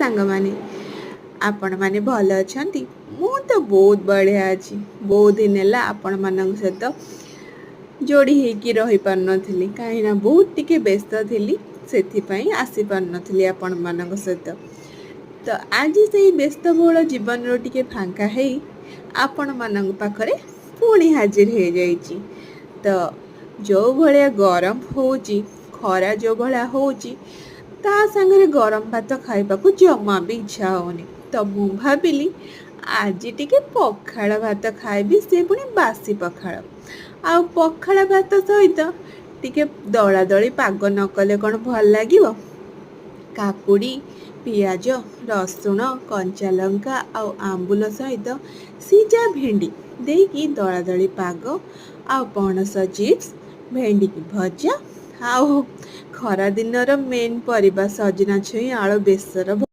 सांग माने आपण माने भल अछंती मु तो बहुत बढ़िया अछि। बहुत दिन है आपण मान सहित जोड़ी होकी रही पार नथिली कहीं बहुत टिके व्यस्त थिली से आसी पार नथिली आपण मान सहित। तो आज से व्यस्तबहुल जीवन रो टिके फांका है आपण मान पाखरे पुणी हाजिर हो जाइछि। तो जो भलिया गरम होउची खरा जो भलिया होउची ता संगे गरम भात खाइबा को जमा भी इच्छा होनी। तो मु भाबिली आज टिके पखाड़ भात खाइबी से पुणी बासी पखाड़ आ पखाड़ भात सहित टिके दला दली पाग न कले कौन भल लागिवो। काकुड़ी पियाज रसुण कंचा लंका आउ आंबुल सहित सीजा भेंडी देकी दला दली पाग आउ पणस चिप्स भेंडी की भजा आउ खरा दिनर मेन परिबा सजना छुई आलू बेसर